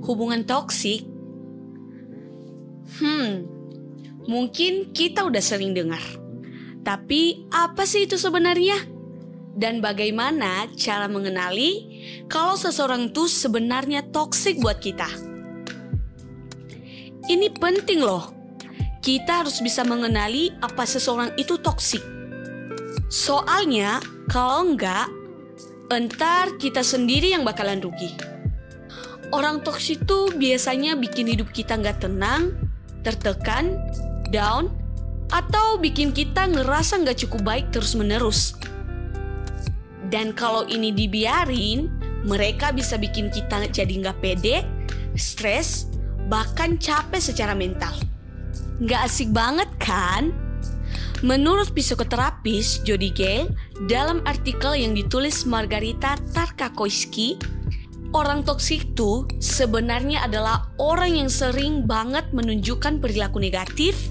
Hubungan toksik? Mungkin kita udah sering dengar. Tapi apa sih itu sebenarnya? Dan bagaimana cara mengenali kalau seseorang itu sebenarnya toksik buat kita? Ini penting loh. Kita harus bisa mengenali apa seseorang itu toksik. Soalnya kalau enggak, entar kita sendiri yang bakalan rugi. Orang toksik itu biasanya bikin hidup kita nggak tenang, tertekan, down, atau bikin kita ngerasa nggak cukup baik terus-menerus. Dan kalau ini dibiarin, mereka bisa bikin kita jadi nggak pede, stres, bahkan capek secara mental. Nggak asik banget kan? Menurut psikoterapis Jody Gale, dalam artikel yang ditulis Margarita Tarkakoski, orang toksik itu sebenarnya adalah orang yang sering banget menunjukkan perilaku negatif,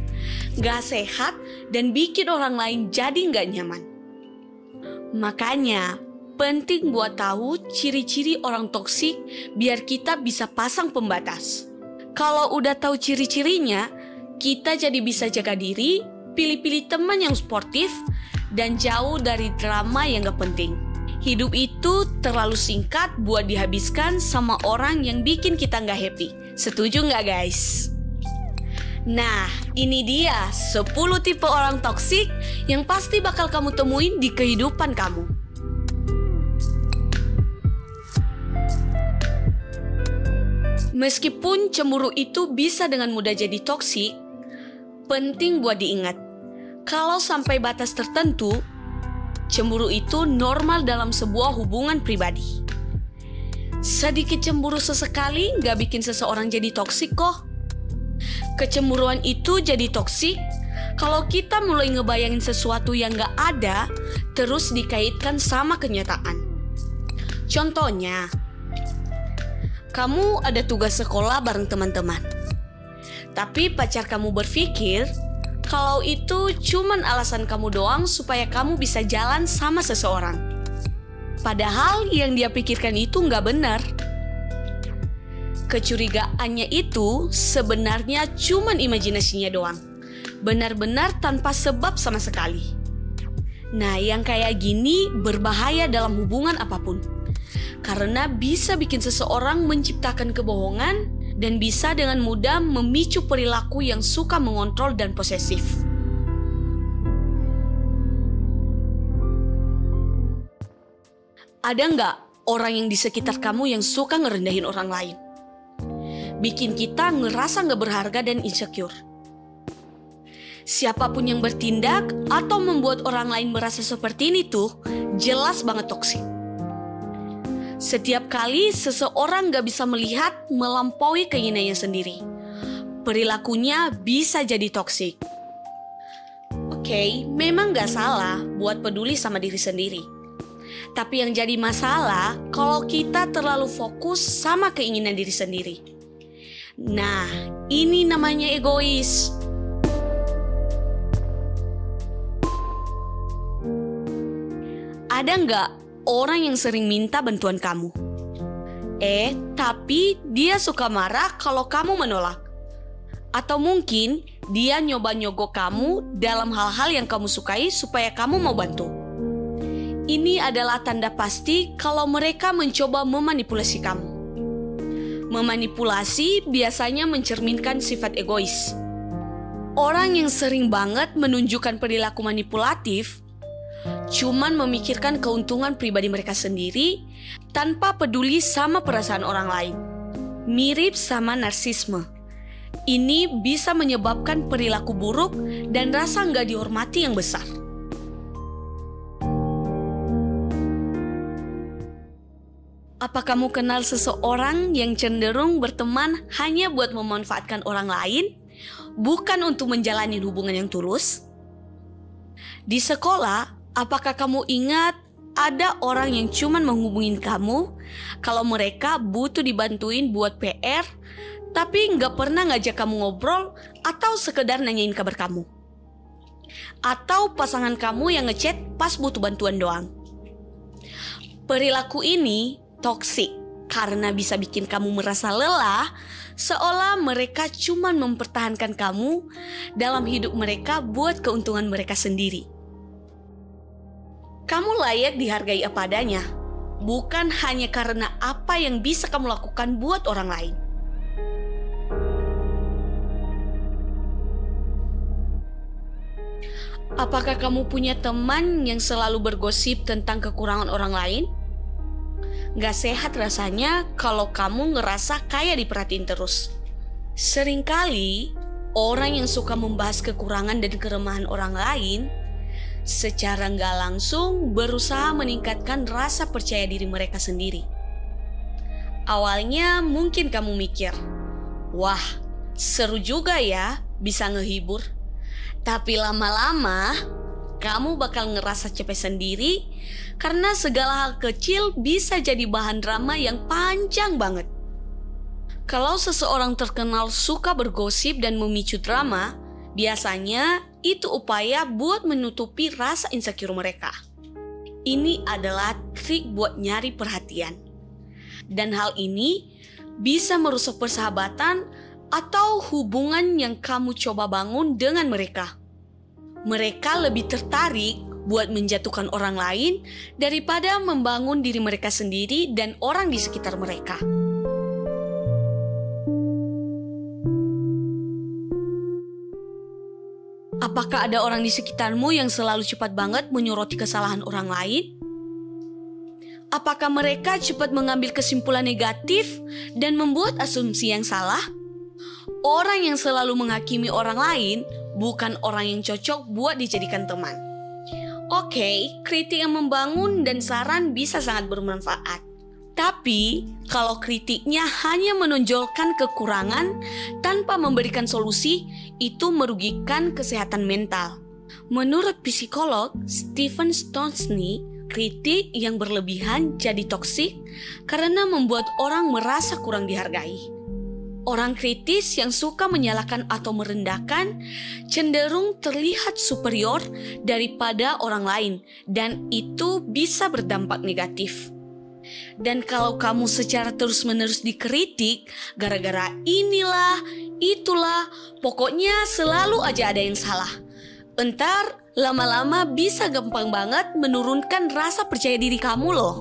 gak sehat, dan bikin orang lain jadi gak nyaman. Makanya, penting buat tahu ciri-ciri orang toksik biar kita bisa pasang pembatas. Kalau udah tahu ciri-cirinya, kita jadi bisa jaga diri, pilih-pilih teman yang sportif, dan jauh dari drama yang gak penting. Hidup itu terlalu singkat buat dihabiskan sama orang yang bikin kita gak happy. Setuju gak guys? Nah, ini dia 10 tipe orang toksik yang pasti bakal kamu temuin di kehidupan kamu. Meskipun cemburu itu bisa dengan mudah jadi toksik, penting buat diingat, kalau sampai batas tertentu, cemburu itu normal dalam sebuah hubungan pribadi. Sedikit cemburu sesekali gak bikin seseorang jadi toksik kok. Kecemburuan itu jadi toksik kalau kita mulai ngebayangin sesuatu yang gak ada, terus dikaitkan sama kenyataan. Contohnya, kamu ada tugas sekolah bareng teman-teman. Tapi pacar kamu berpikir kalau itu cuman alasan kamu doang supaya kamu bisa jalan sama seseorang. Padahal yang dia pikirkan itu nggak benar. Kecurigaannya itu sebenarnya cuman imajinasinya doang. Benar-benar tanpa sebab sama sekali. Nah, yang kayak gini berbahaya dalam hubungan apapun. Karena bisa bikin seseorang menciptakan kebohongan dan bisa dengan mudah memicu perilaku yang suka mengontrol dan posesif. Ada nggak orang yang di sekitar kamu yang suka ngerendahin orang lain? Bikin kita ngerasa nggak berharga dan insecure. Siapapun yang bertindak atau membuat orang lain merasa seperti ini tuh jelas banget toksik. Setiap kali seseorang gak bisa melihat melampaui keinginannya sendiri, perilakunya bisa jadi toksik. Oke, memang gak salah buat peduli sama diri sendiri. Tapi yang jadi masalah kalau kita terlalu fokus sama keinginan diri sendiri. Nah, ini namanya egois. Ada nggak orang yang sering minta bantuan kamu? Tapi dia suka marah kalau kamu menolak. Atau mungkin dia nyoba nyogok kamu dalam hal-hal yang kamu sukai supaya kamu mau bantu. Ini adalah tanda pasti kalau mereka mencoba memanipulasi kamu. Memanipulasi biasanya mencerminkan sifat egois. Orang yang sering banget menunjukkan perilaku manipulatif cuman memikirkan keuntungan pribadi mereka sendiri tanpa peduli sama perasaan orang lain. Mirip sama narsisme. Ini bisa menyebabkan perilaku buruk dan rasa nggak dihormati yang besar. Apa kamu kenal seseorang yang cenderung berteman hanya buat memanfaatkan orang lain, bukan untuk menjalani hubungan yang tulus? Di sekolah, apakah kamu ingat ada orang yang cuman menghubungin kamu kalau mereka butuh dibantuin buat PR, tapi nggak pernah ngajak kamu ngobrol atau sekedar nanyain kabar kamu? Atau pasangan kamu yang ngechat pas butuh bantuan doang? Perilaku ini toksik karena bisa bikin kamu merasa lelah, seolah mereka cuma mempertahankan kamu dalam hidup mereka buat keuntungan mereka sendiri. Kamu layak dihargai apa adanya, bukan hanya karena apa yang bisa kamu lakukan buat orang lain. Apakah kamu punya teman yang selalu bergosip tentang kekurangan orang lain? Gak sehat rasanya kalau kamu ngerasa kayak diperhatiin terus. Seringkali, orang yang suka membahas kekurangan dan kelemahan orang lain secara gak langsung berusaha meningkatkan rasa percaya diri mereka sendiri. Awalnya mungkin kamu mikir, wah seru juga ya bisa ngehibur. Tapi lama-lama kamu bakal ngerasa capek sendiri karena segala hal kecil bisa jadi bahan drama yang panjang banget. Kalau seseorang terkenal suka bergosip dan memicu drama, biasanya itu upaya buat menutupi rasa insecure mereka. Ini adalah trik buat nyari perhatian. Dan hal ini bisa merusak persahabatan atau hubungan yang kamu coba bangun dengan mereka. Mereka lebih tertarik buat menjatuhkan orang lain daripada membangun diri mereka sendiri dan orang di sekitar mereka. Apakah ada orang di sekitarmu yang selalu cepat banget menyoroti kesalahan orang lain? Apakah mereka cepat mengambil kesimpulan negatif dan membuat asumsi yang salah? Orang yang selalu menghakimi orang lain bukan orang yang cocok buat dijadikan teman. Oke, kritik yang membangun dan saran bisa sangat bermanfaat. Tapi, kalau kritiknya hanya menonjolkan kekurangan tanpa memberikan solusi, itu merugikan kesehatan mental. Menurut psikolog Stephen Stonsny, kritik yang berlebihan jadi toksik karena membuat orang merasa kurang dihargai. Orang kritis yang suka menyalahkan atau merendahkan cenderung terlihat superior daripada orang lain, dan itu bisa berdampak negatif. Dan kalau kamu secara terus-menerus dikritik gara-gara inilah, itulah, pokoknya selalu aja ada yang salah, entar lama-lama bisa gampang banget menurunkan rasa percaya diri kamu loh.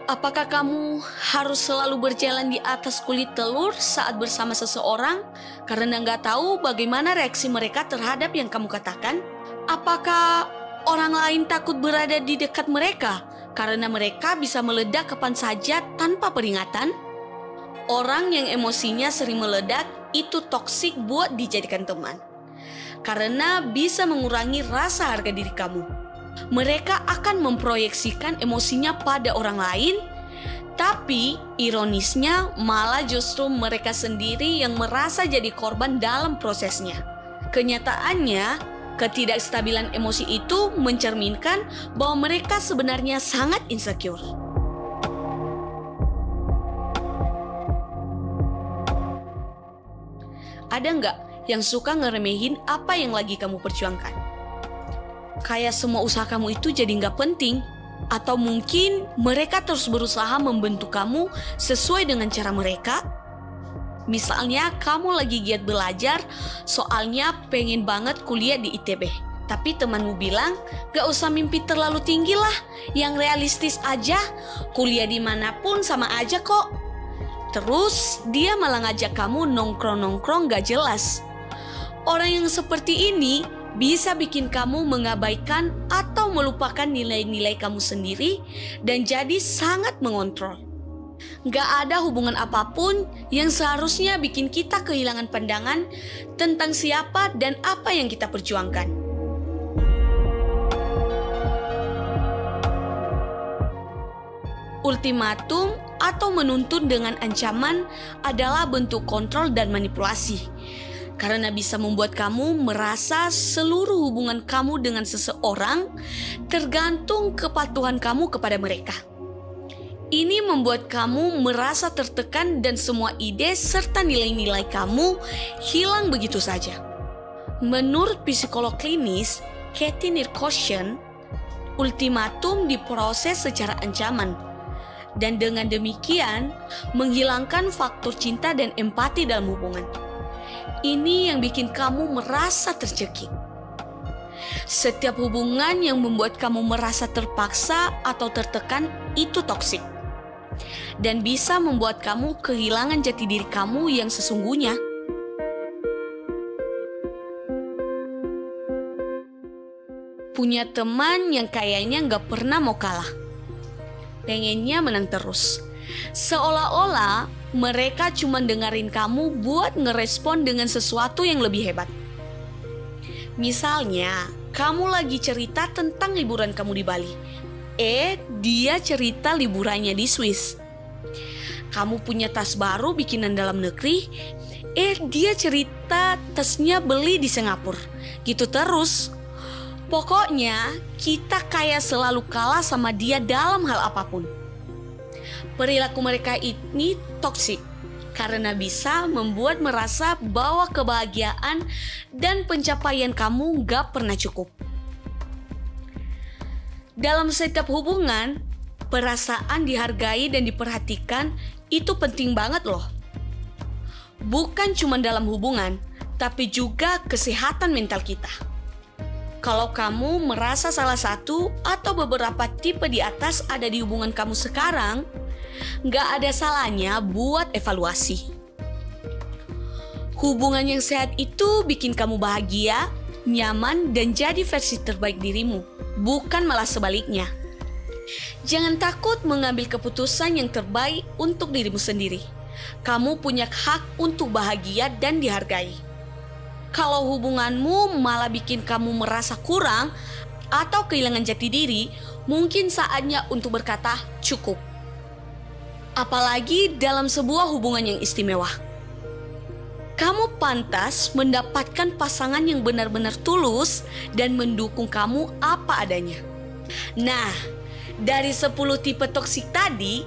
Apakah kamu harus selalu berjalan di atas kulit telur saat bersama seseorang karena nggak tahu bagaimana reaksi mereka terhadap yang kamu katakan? Apakah orang lain takut berada di dekat mereka karena mereka bisa meledak kapan saja tanpa peringatan? Orang yang emosinya sering meledak itu toksik buat dijadikan teman, karena bisa mengurangi rasa harga diri kamu. Mereka akan memproyeksikan emosinya pada orang lain, tapi ironisnya malah justru mereka sendiri yang merasa jadi korban dalam prosesnya. Kenyataannya, ketidakstabilan emosi itu mencerminkan bahwa mereka sebenarnya sangat insecure. Ada nggak yang suka ngeremehin apa yang lagi kamu perjuangkan? Kayak semua usaha kamu itu jadi nggak penting. Atau mungkin mereka terus berusaha membentuk kamu sesuai dengan cara mereka. Misalnya kamu lagi giat belajar, soalnya pengen banget kuliah di ITB. Tapi temanmu bilang, gak usah mimpi terlalu tinggi lah, yang realistis aja, kuliah dimanapun sama aja kok. Terus dia malah ngajak kamu nongkrong-nongkrong gak jelas. Orang yang seperti ini bisa bikin kamu mengabaikan atau melupakan nilai-nilai kamu sendiri dan jadi sangat mengontrol. Gak ada hubungan apapun yang seharusnya bikin kita kehilangan pandangan tentang siapa dan apa yang kita perjuangkan. Ultimatum atau menuntut dengan ancaman adalah bentuk kontrol dan manipulasi. Karena bisa membuat kamu merasa seluruh hubungan kamu dengan seseorang tergantung kepatuhan kamu kepada mereka. Ini membuat kamu merasa tertekan dan semua ide serta nilai-nilai kamu hilang begitu saja. Menurut psikolog klinis Kathy Nirkosyan, ultimatum diproses secara ancaman. Dan dengan demikian, menghilangkan faktor cinta dan empati dalam hubungan. Ini yang bikin kamu merasa tercekik. Setiap hubungan yang membuat kamu merasa terpaksa atau tertekan itu toksik. Dan bisa membuat kamu kehilangan jati diri kamu yang sesungguhnya. Punya teman yang kayaknya gak pernah mau kalah. Pengennya menang terus. Seolah-olah mereka cuma dengerin kamu buat ngerespon dengan sesuatu yang lebih hebat. Misalnya, kamu lagi cerita tentang liburan kamu di Bali. Dia cerita liburannya di Swiss. Kamu punya tas baru bikinan dalam negeri. Dia cerita tasnya beli di Singapura. Gitu terus. Pokoknya kita kayak selalu kalah sama dia dalam hal apapun. Perilaku mereka ini toksik karena bisa membuat merasa bahwa kebahagiaan dan pencapaian kamu gak pernah cukup. Dalam setiap hubungan, perasaan dihargai dan diperhatikan itu penting banget loh. Bukan cuma dalam hubungan, tapi juga kesehatan mental kita. Kalau kamu merasa salah satu atau beberapa tipe di atas ada di hubungan kamu sekarang, gak ada salahnya buat evaluasi. Hubungan yang sehat itu bikin kamu bahagia, nyaman, dan jadi versi terbaik dirimu, bukan malah sebaliknya. Jangan takut mengambil keputusan yang terbaik untuk dirimu sendiri. Kamu punya hak untuk bahagia dan dihargai. Kalau hubunganmu malah bikin kamu merasa kurang atau kehilangan jati diri, mungkin saatnya untuk berkata cukup. Apalagi dalam sebuah hubungan yang istimewa. Kamu pantas mendapatkan pasangan yang benar-benar tulus dan mendukung kamu apa adanya. Nah, dari 10 tipe toksik tadi,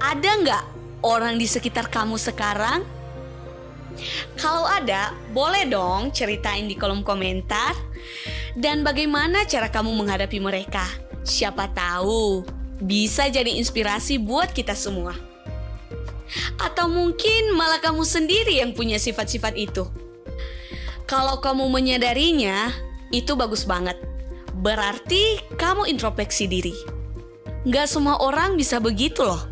ada nggak orang di sekitar kamu sekarang? Kalau ada, boleh dong ceritain di kolom komentar. Dan bagaimana cara kamu menghadapi mereka? Siapa tahu bisa jadi inspirasi buat kita semua. Atau mungkin malah kamu sendiri yang punya sifat-sifat itu. Kalau kamu menyadarinya, itu bagus banget. Berarti kamu introspeksi diri. Gak semua orang bisa begitu loh.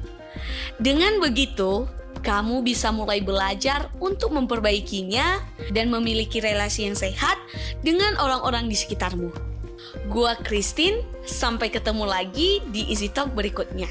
Dengan begitu, kamu bisa mulai belajar untuk memperbaikinya dan memiliki relasi yang sehat dengan orang-orang di sekitarmu. Gua Christine, sampai ketemu lagi di Easy Talk berikutnya.